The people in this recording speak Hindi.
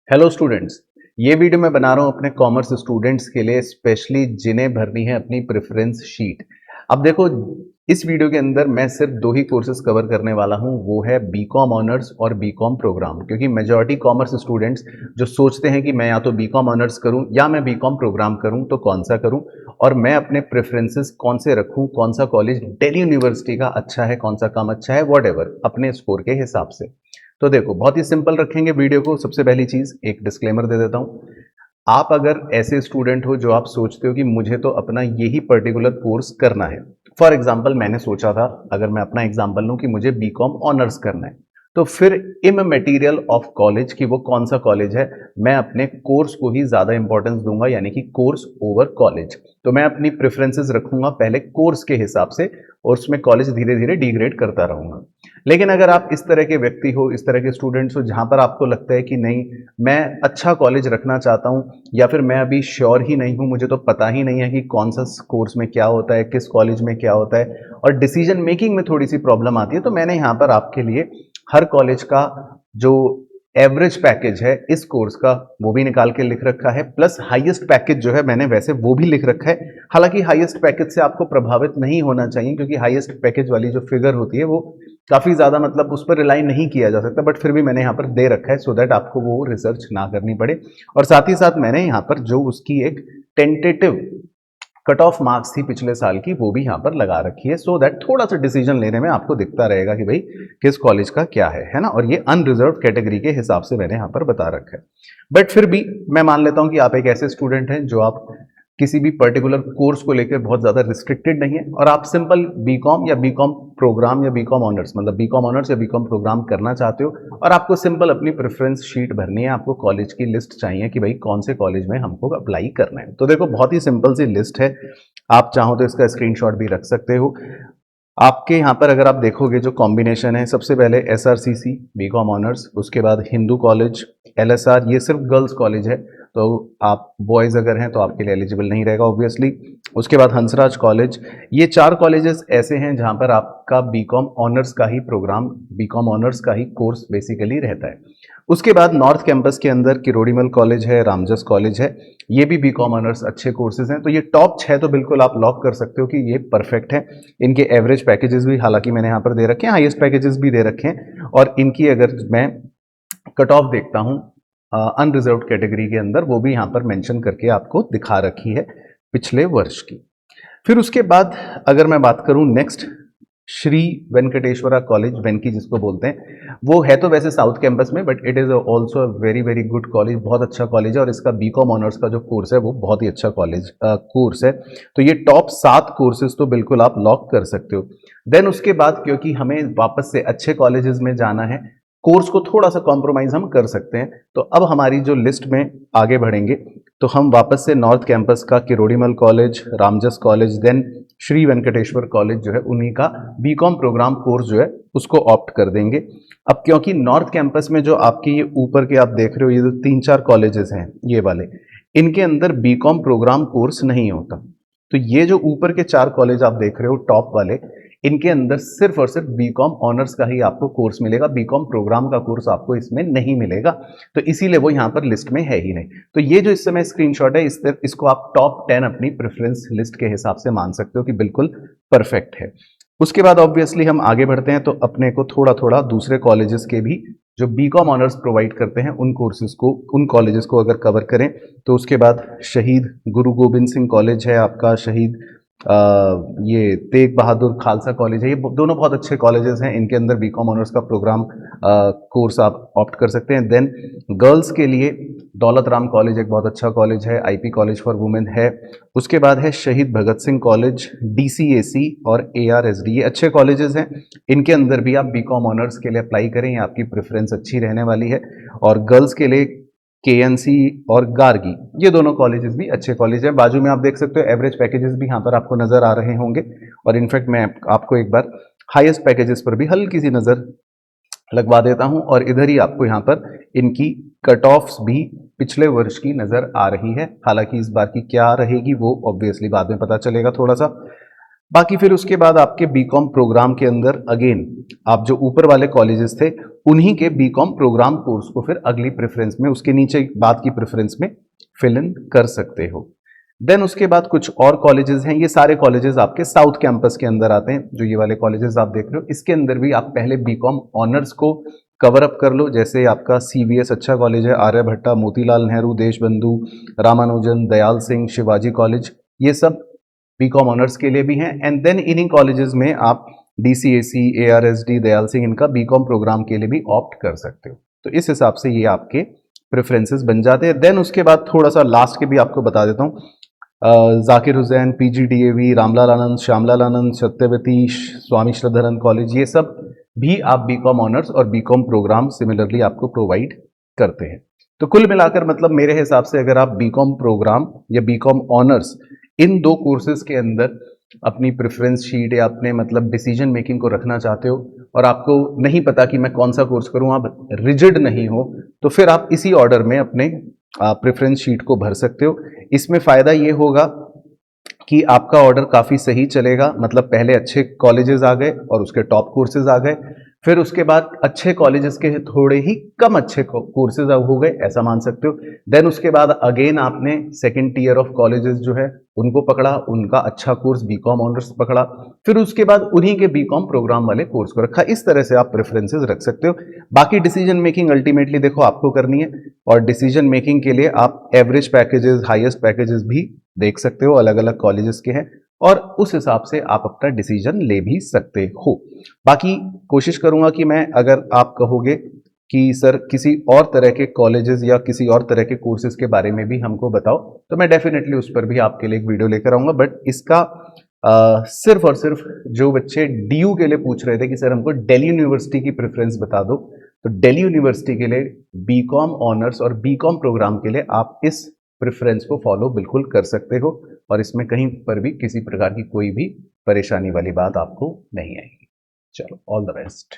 Hello students. ये वीडियो मैं बना रहा हूँ अपने कॉमर्स स्टूडेंट्स के लिए, स्पेशली जिन्हें भरनी है अपनी प्रेफरेंस शीट। अब देखो, इस वीडियो के अंदर मैं सिर्फ दो ही कोर्सेज कवर करने वाला हूँ, वो है बीकॉम ऑनर्स और बीकॉम प्रोग्राम। क्योंकि मेजॉरिटी कॉमर्स स्टूडेंट्स जो सोचते हैं कि मैं या तो बीकॉम ऑनर्स करूँ या मैं बीकॉम प्रोग्राम करूँ, तो कौन सा करूँ और मैं अपने प्रेफरेंसेस कौन से रखूँ, कौन सा कॉलेज दिल्ली यूनिवर्सिटी का अच्छा है, कौन सा कम अच्छा है, वॉट अपने स्कोर के हिसाब से। तो देखो, बहुत ही सिंपल रखेंगे वीडियो को। सबसे पहली चीज एक डिस्क्लेमर दे देता हूं। आप अगर ऐसे स्टूडेंट हो जो आप सोचते हो कि मुझे तो अपना यही पर्टिकुलर कोर्स करना है, फॉर एग्जांपल मैंने सोचा था, अगर मैं अपना एग्जांपल लूं कि मुझे बीकॉम ऑनर्स करना है, तो फिर इम मटेरियल ऑफ कॉलेज कि वो कौन सा कॉलेज है, मैं अपने कोर्स को ही ज्यादा इंपॉर्टेंस दूंगा, यानी कि कोर्स ओवर कॉलेज। तो मैं अपनी प्रेफरेंसेस रखूंगा पहले कोर्स के हिसाब से, और उसमें कॉलेज धीरे धीरे डिग्रेड करता रहूंगा। लेकिन अगर आप इस तरह के व्यक्ति हो, इस तरह के स्टूडेंट्स हो, जहां पर आपको लगता है कि नहीं, मैं अच्छा कॉलेज रखना चाहता हूं, या फिर मैं अभी श्योर ही नहीं हूं, मुझे तो पता ही नहीं है कि कौन सा कोर्स में क्या होता है, किस कॉलेज में क्या होता है, और डिसीजन मेकिंग में थोड़ी सी प्रॉब्लम आती है, तो मैंने यहां पर आपके लिए हर कॉलेज का जो एवरेज पैकेज है इस कोर्स का वो भी निकाल के लिख रखा है, प्लस हाईएस्ट पैकेज जो है मैंने वैसे वो भी लिख रखा है। हालांकि हाईएस्ट पैकेज से आपको प्रभावित नहीं होना चाहिए, क्योंकि हाईएस्ट पैकेज वाली जो फिगर होती है वो काफी ज्यादा, मतलब उस पर रिलाई नहीं किया जा सकता, बट फिर भी मैंने यहाँ पर दे रखा है सो दैट आपको वो रिसर्च ना करनी पड़े। और साथ ही साथ मैंने यहाँ पर जो उसकी एक टेंटेटिव कट ऑफ मार्क्स थी पिछले साल की, वो भी यहाँ पर लगा रखी है, सो दैट थोड़ा सा डिसीजन लेने में आपको दिखता रहेगा कि भाई किस कॉलेज का क्या है ना। और ये अनरिजर्व कैटेगरी के हिसाब से मैंने यहाँ पर बता रखा है। बट फिर भी मैं मान लेता हूं कि आप एक ऐसे स्टूडेंट हैं जो आप किसी भी पर्टिकुलर कोर्स को लेकर बहुत ज्यादा रिस्ट्रिक्टेड नहीं है, और आप सिंपल बीकॉम या बीकॉम प्रोग्राम या बीकॉम ऑनर्स, मतलब बीकॉम ऑनर्स या बीकॉम प्रोग्राम करना चाहते हो, और आपको सिंपल अपनी प्रेफरेंस शीट भरनी है, आपको कॉलेज की लिस्ट चाहिए कि भाई कौन से कॉलेज में हमको अप्लाई करना है। तो देखो, बहुत ही सिंपल सी लिस्ट है, आप चाहो तो इसका स्क्रीनशॉट भी रख सकते हो। आपके यहाँ पर अगर आप देखोगे जो कॉम्बिनेशन है, सबसे पहले एसआरसीसी बीकॉम ऑनर्स, उसके बाद हिंदू कॉलेज, एलएसआर, ये सिर्फ गर्ल्स कॉलेज है, तो आप बॉयज अगर हैं तो आपके लिए एलिजिबल नहीं रहेगा ऑब्वियसली। उसके बाद हंसराज कॉलेज। ये चार कॉलेजेस ऐसे हैं जहाँ पर आपका बीकॉम ऑनर्स का ही प्रोग्राम, बीकॉम ऑनर्स का ही कोर्स बेसिकली रहता है। उसके बाद नॉर्थ कैंपस के अंदर किरोड़ीमल कॉलेज है, रामजस कॉलेज है, ये भी बीकॉम ऑनर्स अच्छे कोर्सेज हैं। तो ये टॉप 6 तो बिल्कुल आप लॉक कर सकते हो कि ये परफेक्ट है। इनके एवरेज पैकेजेस भी हालांकि मैंने यहाँ पर दे रखे हैं, हाईएस्ट पैकेजेस भी दे रखे हैं, और इनकी अगर मैं कट ऑफ देखता हूँ अनरिजर्व्ड कैटेगरी के अंदर, वो भी यहाँ पर मेंशन करके आपको दिखा रखी है पिछले वर्ष की। फिर उसके बाद अगर मैं बात करूं नेक्स्ट, श्री वेंकटेश्वरा कॉलेज, वेंकी जिसको बोलते हैं, वो है तो वैसे साउथ कैंपस में, but it is also very very good college, बहुत अच्छा कॉलेज है, और इसका बीकॉम ऑनर्स का जो कोर्स है वो बहुत ही अच्छा कॉलेज कोर्स है। तो ये टॉप 7 कोर्सेज तो बिल्कुल आप लॉक कर सकते हो। देन उसके बाद, क्योंकि हमें वापस से अच्छे कॉलेजेस में जाना है, कोर्स को थोड़ा सा कॉम्प्रोमाइज हम कर सकते हैं, तो अब हमारी जो लिस्ट में आगे बढ़ेंगे, तो हम वापस से नॉर्थ कैंपस का Kirorimal college, Ramjas college, then Shri Venkateswara college जो है, उन्हीं का बीकॉम प्रोग्राम कोर्स जो है उसको ऑप्ट कर देंगे। अब क्योंकि नॉर्थ कैंपस में जो आपके ये ऊपर के आप देख रहे हो, ये जो 3-4 कॉलेजेस हैं ये वाले, इनके अंदर बीकॉम प्रोग्राम कोर्स नहीं होता। तो ये जो ऊपर के 4 कॉलेज आप देख रहे हो टॉप वाले, इनके अंदर सिर्फ और सिर्फ बीकॉम ऑनर्स का ही आपको कोर्स मिलेगा, बीकॉम प्रोग्राम का कोर्स आपको इसमें नहीं मिलेगा। तो इसीलिए वो यहाँ पर लिस्ट में है ही नहीं। तो ये जो इस समय स्क्रीनशॉट है, इसको आप टॉप 10 अपनी प्रेफरेंस लिस्ट के हिसाब से मान सकते हो कि बिल्कुल परफेक्ट है। उसके बाद ऑब्वियसली हम आगे बढ़ते हैं, तो अपने को थोड़ा थोड़ा दूसरे कॉलेजेस के भी जो बीकॉम ऑनर्स प्रोवाइड करते हैं उन कोर्सेज को, उन कॉलेजेस को अगर कवर करें, तो उसके बाद शहीद गुरु गोविंद सिंह कॉलेज है आपका, शहीद ये तेग बहादुर खालसा कॉलेज है, ये दोनों बहुत अच्छे कॉलेजेस हैं, इनके अंदर बीकॉम ऑनर्स का प्रोग्राम कोर्स आप ऑप्ट कर सकते हैं। देन गर्ल्स के लिए दौलत राम कॉलेज एक बहुत अच्छा कॉलेज है, आईपी कॉलेज फॉर वुमेन है। उसके बाद है शहीद भगत सिंह कॉलेज, डीसीएसी और एआरएसडी, ये अच्छे कॉलेजेस हैं, इनके अंदर भी आप बीकॉम ऑनर्स के लिए अप्लाई करें, ये आपकी प्रेफरेंस अच्छी रहने वाली है। और गर्ल्स के लिए केएनसी और गार्गी, ये दोनों कॉलेजेस भी अच्छे कॉलेज हैं। बाजू में आप देख सकते हो एवरेज पैकेजेस भी यहाँ पर आपको नजर आ रहे होंगे, और इनफैक्ट मैं आपको एक बार हाईएस्ट पैकेजेस पर भी हल्की सी नजर लगवा देता हूं, और इधर ही आपको यहाँ पर इनकी कट ऑफ्स भी पिछले वर्ष की नजर आ रही है। हालांकि इस बार की क्या रहेगी वो ऑब्वियसली बाद में पता चलेगा थोड़ा सा। बाकी फिर उसके बाद आपके बीकॉम प्रोग्राम के अंदर अगेन आप जो ऊपर वाले कॉलेजेस थे उन्हीं के बीकॉम प्रोग्राम कोर्स को फिर अगली प्रेफरेंस में, उसके नीचे बाद की प्रेफरेंस में फिल इन कर सकते हो। देन उसके बाद कुछ और कॉलेजेस हैं, ये सारे कॉलेजेस आपके साउथ कैंपस के अंदर आते हैं। जो ये वाले कॉलेजेस आप देख रहे हो इसके अंदर भी आप पहले बीकॉम ऑनर्स को कवर अप कर लो। जैसे आपका सीवीएस अच्छा कॉलेज है, आर्यभट्टा, मोतीलाल नेहरू, देशबंधु, रामानुजन, दयाल सिंह, शिवाजी कॉलेज, ये सब बीकॉम ऑनर्स के लिए भी हैं। एंड देन इन्हीं कॉलेजेस में आप डीसीएसी, एआरएसडी, दयाल सिंह, इनका बीकॉम प्रोग्राम के लिए भी ऑप्ट कर सकते हो। तो इस हिसाब से ये आपके प्रेफरेंसेस बन जाते हैं। देन उसके बाद थोड़ा सा लास्ट के भी आपको बता देता हूँ, जाकिर हुसैन, पीजीडीएवी, रामलाल आनंद, श्यामलाल आनंद, सत्यवती, स्वामी श्रद्धानंद कॉलेज, ये सब भी आप बीकॉम ऑनर्स और बीकॉम प्रोग्राम सिमिलरली आपको प्रोवाइड करते हैं। तो कुल मिलाकर मतलब मेरे हिसाब से अगर आप बीकॉम प्रोग्राम या बीकॉम ऑनर्स इन दो कोर्सेज के अंदर अपनी प्रेफरेंस शीट या अपने मतलब डिसीजन मेकिंग को रखना चाहते हो और आपको नहीं पता कि मैं कौन सा कोर्स करूं, आप रिजिड नहीं हो, तो फिर आप इसी ऑर्डर में अपने प्रेफरेंस शीट को भर सकते हो। इसमें फ़ायदा ये होगा कि आपका ऑर्डर काफ़ी सही चलेगा, मतलब पहले अच्छे कॉलेजेस आ गए और उसके टॉप कोर्सेज आ गए, फिर उसके बाद अच्छे कॉलेजेस के थोड़े ही कम अच्छे कोर्सेज हो गए, ऐसा मान सकते हो। देन उसके बाद अगेन आपने सेकंड टीयर ऑफ कॉलेजेस जो है उनको पकड़ा, उनका अच्छा कोर्स बीकॉम ऑनर्स पकड़ा, फिर उसके बाद उन्हीं के बीकॉम प्रोग्राम वाले कोर्स को रखा। इस तरह से आप प्रेफरेंसेस रख सकते हो। बाकी डिसीजन मेकिंग अल्टीमेटली देखो आपको करनी है, और डिसीजन मेकिंग के लिए आप एवरेज पैकेजेस, हाईएस्ट पैकेजेस भी देख सकते हो, अलग अलग कॉलेजेस के हैं, और उस हिसाब से आप अपना डिसीजन ले भी सकते हो। बाकी कोशिश करूंगा कि मैं, अगर आप कहोगे कि सर किसी और तरह के कॉलेजेस या किसी और तरह के कोर्सेज के बारे में भी हमको बताओ, तो मैं डेफिनेटली उस पर भी आपके लिए एक वीडियो लेकर आऊंगा। बट इसका सिर्फ और सिर्फ जो बच्चे डीयू के लिए पूछ रहे थे कि सर हमको दिल्ली यूनिवर्सिटी की प्रेफरेंस बता दो, तो दिल्ली यूनिवर्सिटी के लिए बीकॉम ऑनर्स और बीकॉम प्रोग्राम के लिए आप इस प्रेफरेंस को फॉलो बिल्कुल कर सकते हो, और इसमें कहीं पर भी किसी प्रकार की कोई भी परेशानी वाली बात आपको नहीं आएगी। चलो, ऑल द बेस्ट।